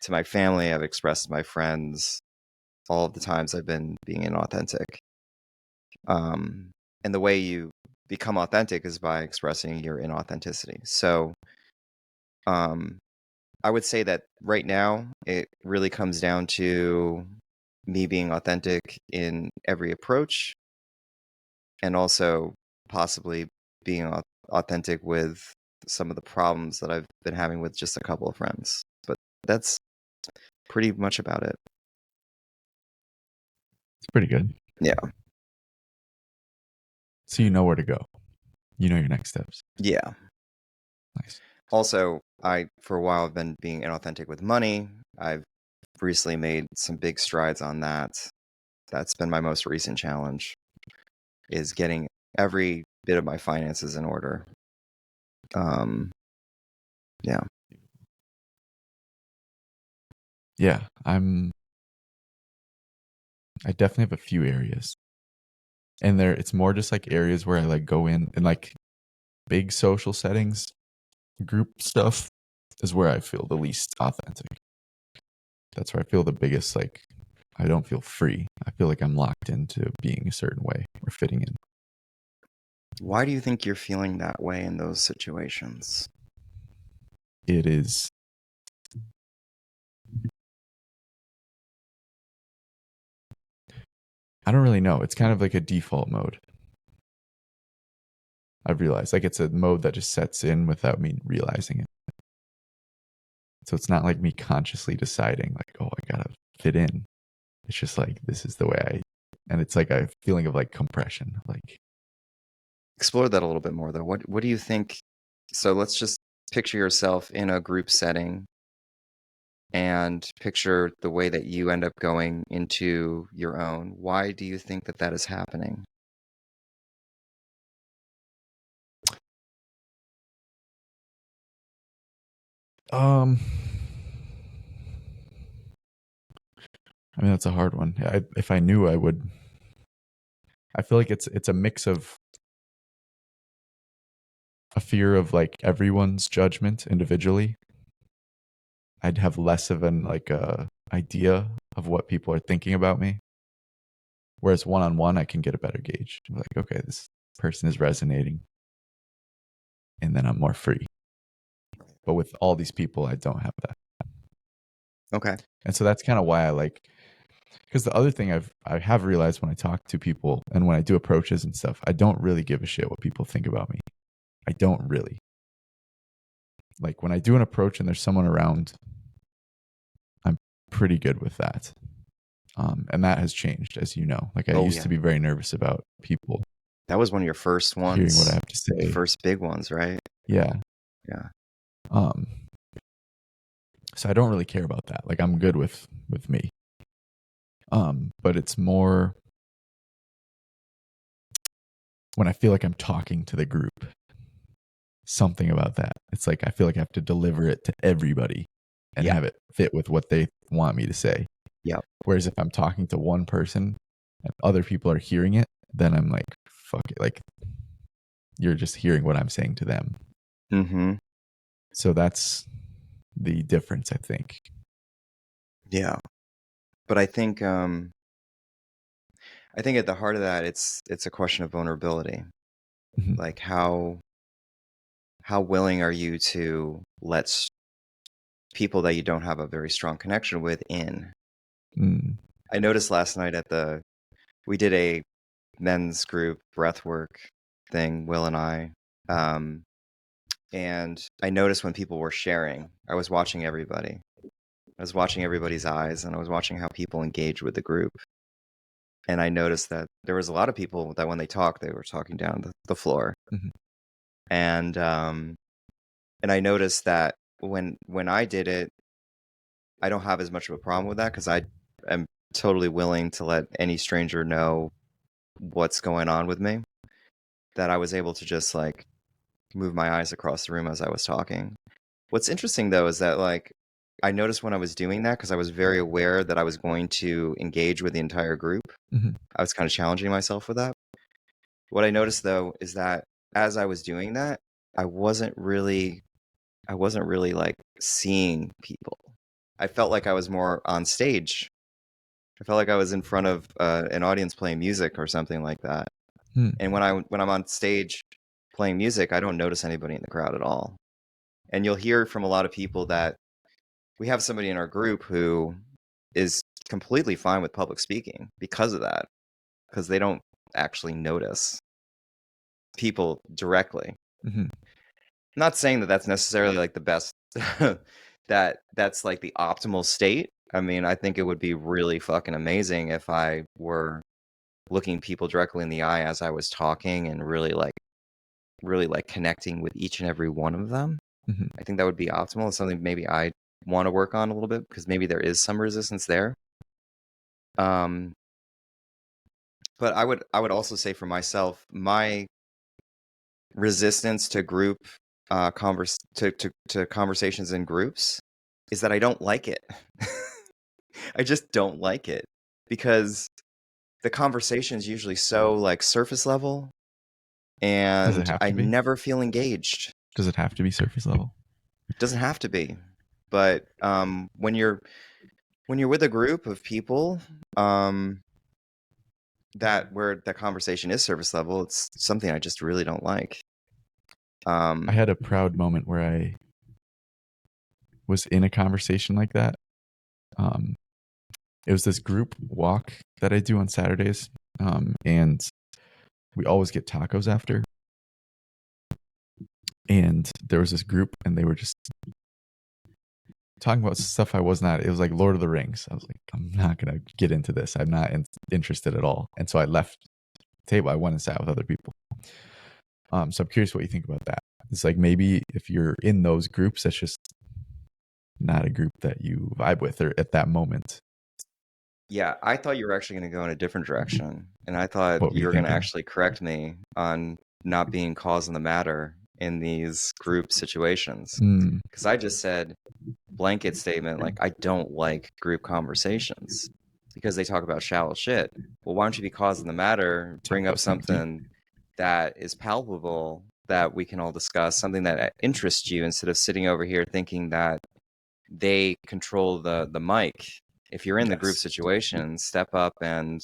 to my family, I've expressed to my friends all of the times I've been being inauthentic. And the way you become authentic is by expressing your inauthenticity. So I would say that right now it really comes down to me being authentic in every approach, and also possibly being authentic with some of the problems that I've been having with just a couple of friends. But that's pretty much about it. It's pretty good. Yeah. So you know where to go. You know your next steps. Yeah. Nice. Also, for a while, I've been being inauthentic with money. I've recently made some big strides on that. That's been my most recent challenge, is getting every bit of my finances in order. Yeah. Yeah, I definitely have a few areas. And it's more just like areas where I like go in like big social settings, group stuff is where I feel the least authentic. That's where I feel the biggest, like, I don't feel free. I feel like I'm locked into being a certain way or fitting in. Why do you think you're feeling that way in those situations? It is. I don't really know. It's kind of like a default mode. I've realized like it's a mode that just sets in without me realizing it. So it's not like me consciously deciding like, oh, I gotta fit in. It's just like, this is the way and it's like a feeling of like compression. Like, explore that a little bit more though. What do you think? So let's just picture yourself in a group setting and picture the way that you end up going into your own. Why do you think that is happening? I mean, that's a hard one. If I knew, I would. I feel like it's a mix of a fear of like everyone's judgment individually. I'd have less of an like idea of what people are thinking about me. Whereas one-on-one, I can get a better gauge. I'm like, okay, this person is resonating, and then I'm more free. But with all these people, I don't have that. Okay. And so that's kind of why I like. Because the other thing I have realized when I talk to people and when I do approaches and stuff, I don't really give a shit what people think about me. I don't really. Like when I do an approach and there's someone around, I'm pretty good with that. And that has changed, as you know. Like I used to be very nervous about people. That was one of your first ones. Hearing what I have to say. The first big ones, right? Yeah. Yeah. So I don't really care about that. Like I'm good with me. But it's more when I feel like I'm talking to the group. Something about that. It's like I feel like I have to deliver it to everybody and have it fit with what they want me to say. Yeah. Whereas if I'm talking to one person and other people are hearing it, then I'm like, fuck it. Like, you're just hearing what I'm saying to them. Mm-hmm. So that's the difference, I think. Yeah. But I think at the heart of that, it's a question of vulnerability. Mhm. Like how willing are you to let people that you don't have a very strong connection with in? Mm. I noticed last night we did a men's group breathwork thing, Will and I, and I noticed when people were sharing, I was watching everybody. I was watching everybody's eyes, and I was watching how people engage with the group. And I noticed that there was a lot of people that when they talked, they were talking down the floor. Mhm. And I noticed that when I did it, I don't have as much of a problem with that because I am totally willing to let any stranger know what's going on with me. That I was able to just like move my eyes across the room as I was talking. What's interesting though is that like I noticed when I was doing that because I was very aware that I was going to engage with the entire group. Mhm. I was kind of challenging myself with that. What I noticed though is that as I was doing that, I wasn't really like seeing people. I felt like I was more on stage. I felt like I was in front of an audience playing music or something like that. Hmm. And when I'm on stage playing music, I don't notice anybody in the crowd at all. And you'll hear from a lot of people that we have somebody in our group who is completely fine with public speaking because of that, because they don't actually notice people directly. Mhm. I'm not saying that that's necessarily like the best, that's like the optimal state. I mean, I think it would be really fucking amazing if I were looking people directly in the eye as I was talking and really like connecting with each and every one of them. Mhm. I think that would be optimal. It's something maybe I want to work on a little bit because maybe there is some resistance there. But I would also say for myself, my resistance to group to conversations in groups is that I don't like it. I just don't like it because the conversation is usually so like surface level Does it and have I to be? never feel engaged. Does it have to be surface level? It doesn't have to be. But when you're with a group of people that where the conversation is surface level, it's something I just really don't like. I had a proud moment where I was in a conversation like that. It was this group walk that I do on Saturdays, and we always get tacos after. And there was this group, and they were just talking about stuff I was not. It was like Lord of the Rings. I was like, I'm not gonna get into this. I'm not interested at all. And so I left the table. I went and sat with other people. So I'm curious what you think about that. It's like maybe if you're in those groups, that's just not a group that you vibe with or at that moment. Yeah, I thought you were actually going to go in a different direction, and I thought What were you you were going to thinking? actually correct me on not being cause in the matter in these group situations. Mm, Because I just said blanket statement like I don't like group conversations because they talk about shallow shit. Well, why don't you be cause in the matter, talk bring up about something deep. something that is palpable that we can all discuss, something that interests you instead of sitting over here thinking that they control the mic. If you're in the group Yes. situation, step up and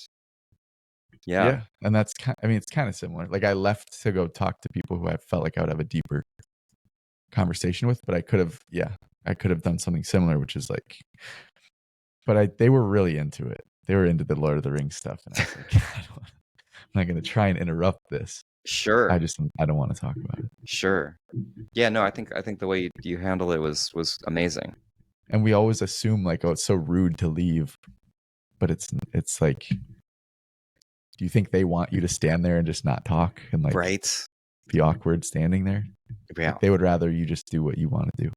Yeah. And that's I mean, it's kind of similar. Like I left to go talk to people who I felt like I would have a deeper conversation with, but I could have done something similar, which is like, but they were really into it. They were into the Lord of the Rings stuff, and I was like, I'm not going to try and interrupt this. Sure. I don't want to talk about it. Sure. Yeah, no, I think the way you handled it was amazing. And we always assume like, oh, it's so rude to leave, but it's like, do you think they want you to stand there and just not talk and like Right. be awkward standing there? Yeah. Like, they would rather you just do what you want to do.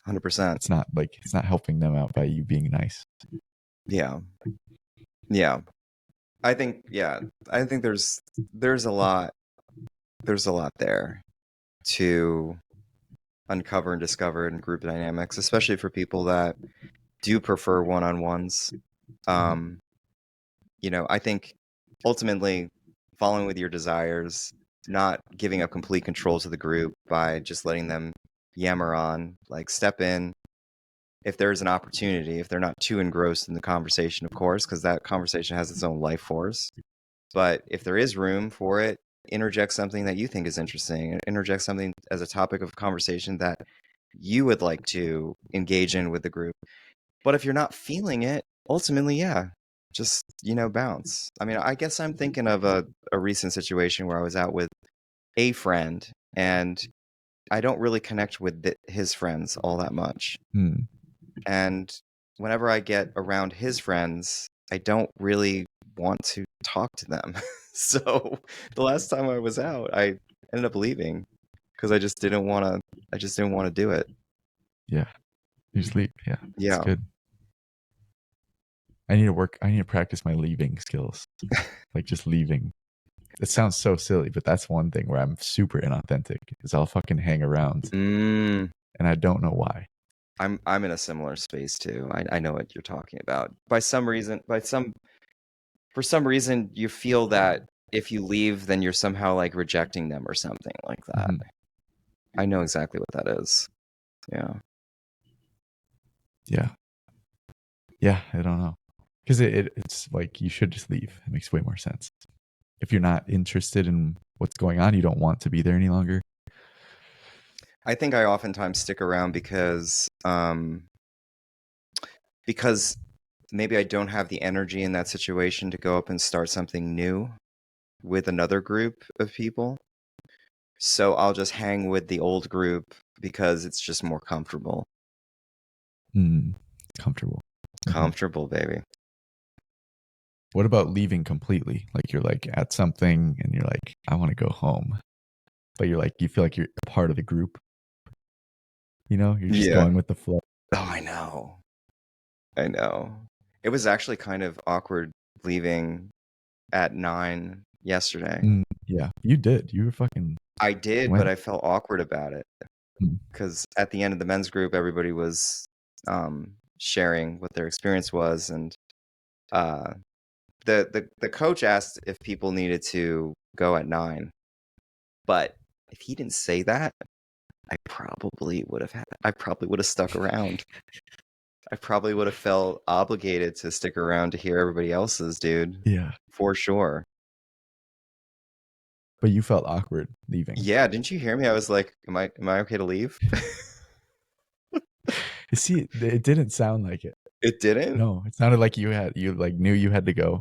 100%. It's not helping them out by you being nice. Yeah. I think there's a lot there to uncover and discover in group dynamics, especially for people that do prefer one-on-ones. I think ultimately following with your desires, not giving up complete control to the group by just letting them yammer on, like step in if there's an opportunity, if they're not too engrossed in the conversation, of course, because that conversation has its own life force. But if there is room for it, interject something that you think is interesting, interject something as a topic of conversation that you would like to engage in with the group. But if you're not feeling it, ultimately, yeah, just, bounce. I mean, I guess I'm thinking of a recent situation where I was out with a friend and I don't really connect with his friends all that much. And whenever I get around his friends, I don't really want to talk to them. So the last time I was out, I ended up leaving because I just didn't want to do it. Yeah. You sleep. Yeah. Yeah. That's good. I need to practice my leaving skills. Like just leaving. It sounds so silly, but that's one thing where I'm super inauthentic is I'll fucking hang around and I don't know why. I'm in a similar space too. I know what you're talking about. For some reason you feel that if you leave, then you're somehow like rejecting them or something like that. I know exactly what that is. Yeah. Yeah. Yeah, I don't know. Because it's like you should just leave. It makes way more sense. If you're not interested in what's going on, you don't want to be there any longer. I think I oftentimes stick around because maybe I don't have the energy in that situation to go up and start something new with another group of people. So I'll just hang with the old group because it's just more comfortable. Comfortable. Comfortable, baby. What about leaving completely? Like you're like at something and you're like, I want to go home. But you're like, you feel like you're a part of the group. You're just going with the flow. Oh, I know. It was actually kind of awkward leaving at 9 yesterday. Yeah, you did. You were fucking... I did, but I felt awkward about it. Because at the end of the men's group, everybody was sharing what their experience was. And the coach asked if people needed to go at 9. But if he didn't say that, I probably would have stuck around. I probably would have felt obligated to stick around to hear everybody else's, dude. Yeah. For sure. But you felt awkward leaving. Yeah, didn't you hear me? I was like, am I okay to leave? See, it didn't sound like it. It didn't? No, it sounded like you knew you had to go.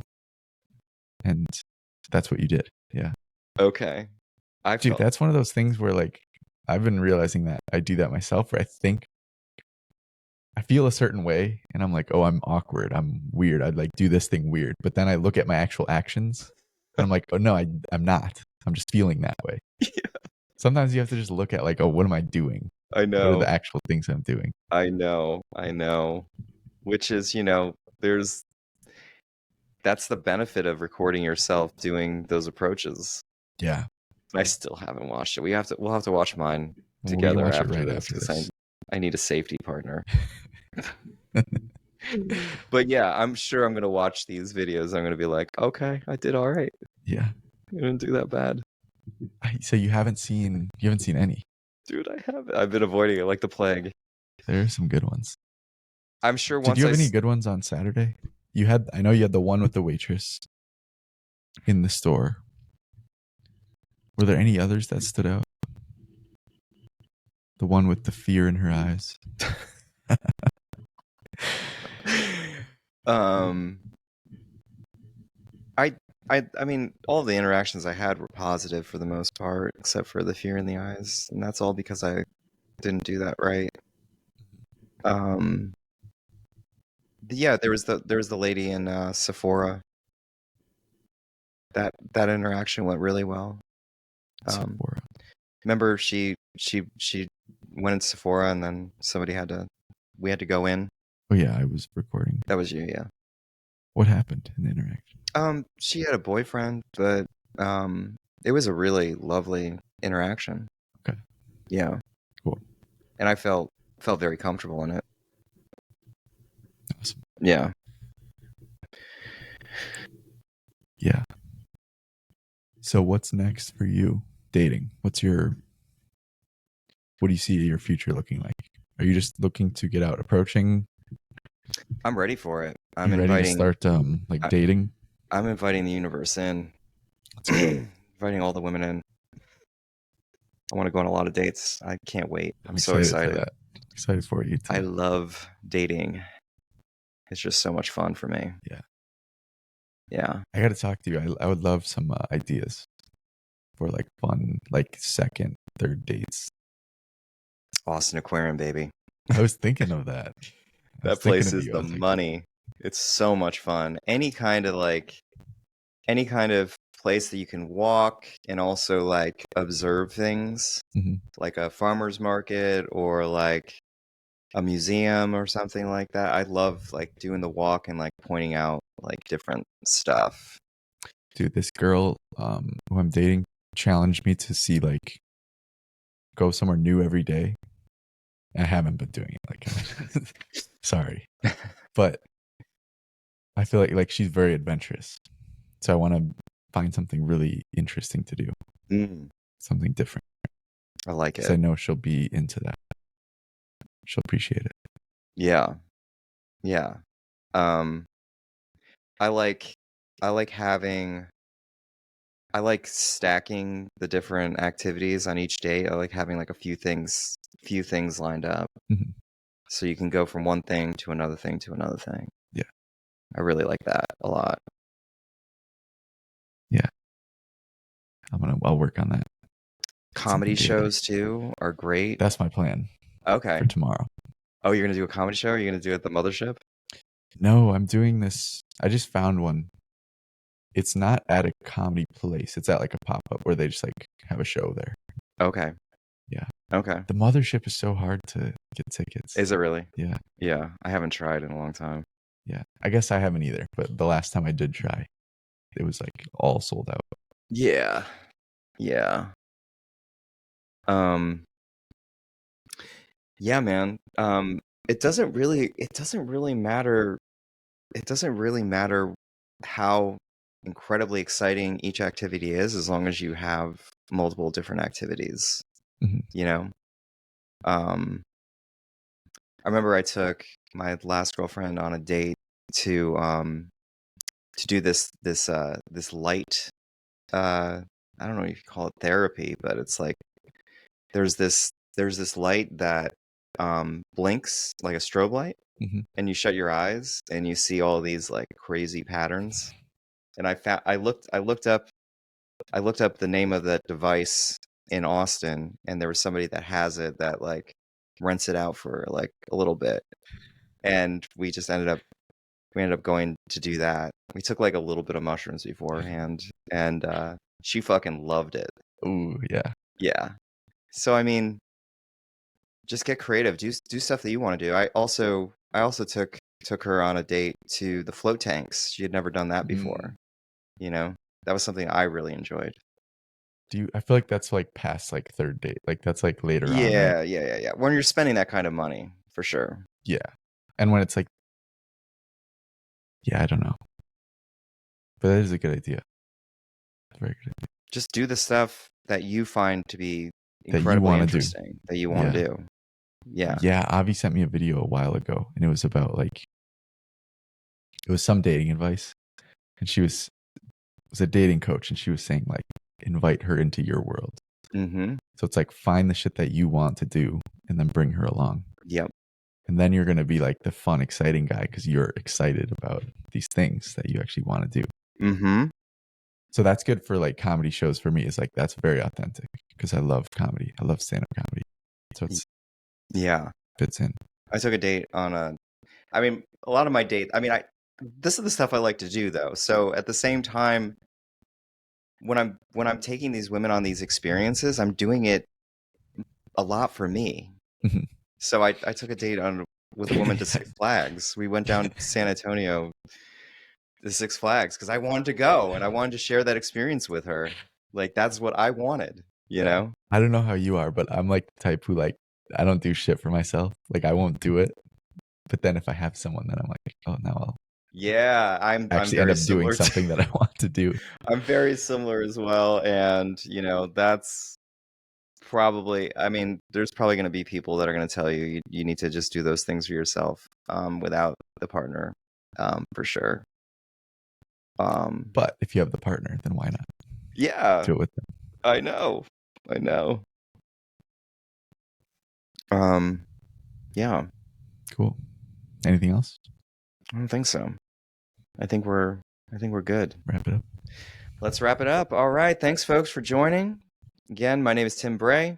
And that's what you did. Yeah. Okay. Dude, that's one of those things where like I've been realizing that I do that myself where I think I feel a certain way and I'm like, oh, I'm awkward. I'm weird. I'd like do this thing weird. But then I look at my actual actions and I'm like, oh no, I'm not. I'm just feeling that way. Yeah. Sometimes you have to just look at like, oh, what am I doing? I know. What are the actual things I'm doing? I know. Which is, that's the benefit of recording yourself doing those approaches. Yeah. I still haven't watched it. We'll have to watch mine together after this because I need a safety partner. But yeah, I'm sure I'm going to watch these videos. I'm going to be like, okay, I did all right. Yeah. I didn't do that bad. So you haven't seen any? Dude, I haven't. I've been avoiding it like the plague. There are some good ones. I'm sure Did you have any good ones on Saturday? I know you had the one with the waitress in the store. Were there any others that stood out? The one with the fear in her eyes. I mean, all the interactions I had were positive for the most part, except for the fear in the eyes, and that's all because I didn't do that right. Yeah, there was the lady in Sephora. That interaction went really well. Sephora. Remember, she went into Sephora, and then we had to go in. Oh yeah, I was recording. That was you, yeah. What happened in the interaction? She had a boyfriend, but it was a really lovely interaction. Okay. Yeah. Cool. And I felt very comfortable in it. Awesome. Yeah. Yeah. So what's next for you dating? What do you see your future looking like? Are you just looking to get out approaching? I'm ready for it. I'm you ready inviting to start dating? I'm inviting the universe in. That's cool. Inviting all the women in. I want to go on a lot of dates. I can't wait. I'm so excited for that. Excited for you too. I love dating. It's just so much fun for me. Yeah. Yeah. I got to talk to you. I would love some ideas for like fun, like second, third dates. Austin Aquarium, baby. I was thinking of that. That place is the money. It's so much fun. Any kind of place that you can walk and also like observe things, like a farmer's market or like a museum or something like that. I love like doing the walk and like pointing out like different stuff. Dude, this girl who I'm dating challenged me to go somewhere new every day. I haven't been doing it. Sorry, but I feel like she's very adventurous, so I want to find something really interesting to do, something different. I like it. I know she'll be into that. She'll appreciate it. Yeah. I like stacking the different activities on each day. I like having like a few things lined up. So you can go from one thing to another thing to another thing. Yeah. I really like that a lot. Yeah. I'll work on that. Comedy shows too are great. That's my plan. Okay. For tomorrow. Oh, you're going to do a comedy show? Or are you going to do it at the mothership? No, I'm doing this. I just found one. It's not at a comedy place. It's at like a pop-up where they just like have a show there. Okay. Yeah. Okay. The mothership is so hard to get tickets. Is it really? Yeah. Yeah. I haven't tried in a long time. Yeah. I guess I haven't either. But the last time I did try, it was like all sold out. Yeah. Yeah. Yeah, man. It doesn't really matter. It doesn't really matter how incredibly exciting each activity is, as long as you have multiple different activities. You know? I remember I took my last girlfriend on a date to do this light, I don't know if you call it therapy, but it's like there's this light that blinks like a strobe light, and you shut your eyes and you see all these like crazy patterns. And I looked up the name of that device in Austin, and there was somebody that has it that like rents it out for like a little bit, and we ended up going to do that. We took like a little bit of mushrooms beforehand, and she fucking loved it. Ooh, yeah. Yeah. So I mean, just get creative. Do stuff that you want to do. I also took her on a date to the float tanks. She had never done that before. You know, that was something I really enjoyed. I feel like that's like past like third date. Like that's like later on. Yeah, right? Yeah. When you're spending that kind of money, for sure. Yeah. And when it's like, yeah, I don't know. But that is a good idea. Very good idea. Just do the stuff that you find to be incredibly interesting, that you want to do. Yeah. Yeah. Avi sent me a video a while ago, and it was about like, it was some dating advice. And she was a dating coach, and she was saying like, invite her into your world. So it's like, find the shit that you want to do and then bring her along. Yep. And then you're going to be like the fun, exciting guy because you're excited about these things that you actually want to do. So that's good for like comedy shows for me. Is like, that's very authentic because I love comedy. I love stand-up comedy. So it's fits in. I took a date on a lot of my dates. This is the stuff I like to do though. So at the same time, when I'm taking these women on these experiences, I'm doing it a lot for me. So I took a date with a woman to Six Flags. We went down to San Antonio the Six Flags because I wanted to go and I wanted to share that experience with her. Like that's what I wanted, you know? I don't know how you are, but I'm like the type who like I don't do shit for myself. Like I won't do it. But then if I have someone, then I'm like, oh, now I'll Yeah, I'm actually very end up doing similar something that I want to do. I'm very similar as well, and you know, that's probably, I mean, there's probably going to be people that are going to tell you need to just do those things for yourself without the partner, for sure. But if you have the partner, then why not Yeah, do it with them? I know. Yeah, Cool. Anything else? I don't think so. I think we're good. Wrap it up. Let's wrap it up. All right, thanks folks for joining. Again, my name is Tim Bray.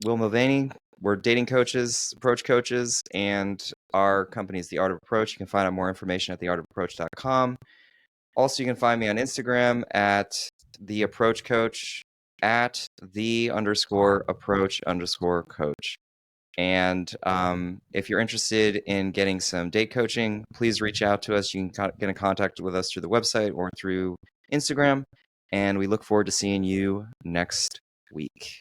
Will Mulvaney. We're dating coaches, approach coaches, and our company is The Art of Approach. You can find out more information at theartofapproach.com. Also, you can find me on Instagram at The Approach Coach, at _approach_coach. And if you're interested in getting some date coaching, please reach out to us. You can get in contact with us through the website or through Instagram. And we look forward to seeing you next week.